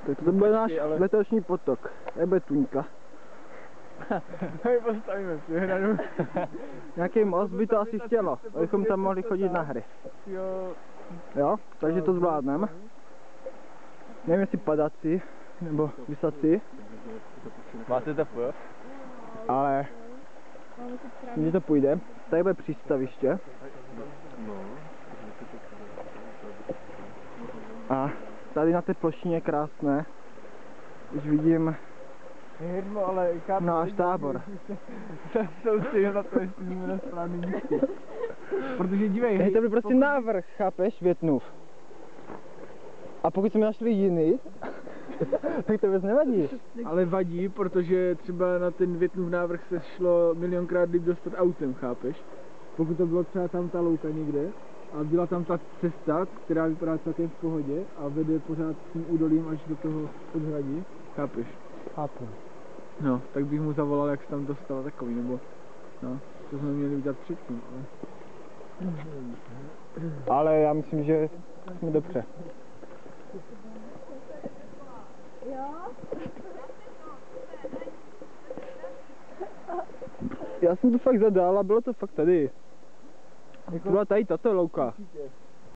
Tak to bude náš letošní potok. Jebe tuňka. My postavíme přehradu. Nějaký most by to asi chtělo, abychom tam mohli chodit na hry. Jo, takže to zvládneme. Nevím, jestli padací, nebo vysací. Máte to půjde? Ale když to půjde, tady bude přístaviště. A tady na té plošině je krásné. Už vidím náš tábor. Soustředil na to, jestli jsme na správný místě. Protože dívej, hej, to byl prostě návrh, chápeš, Větnův. A pokud jsme našli jiný, tak to vůbec nevadí. Ale vadí, protože třeba na ten Větnův návrh se šlo milionkrát líp dostat autem, chápeš? Pokud to bylo třeba tam ta louka někde a byla tam ta cesta, která vypadá celkem v pohodě a vede pořád tím údolím až do toho podhradí, chápeš? Chápu. No, tak bych mu zavolal, jak se tam dostala takový, nebo no, to jsme měli udělat předtím, ale... Ale já myslím, že jsme dobře. Já jsem to fakt zadal a bylo to fakt tady. Byla tady tato louka.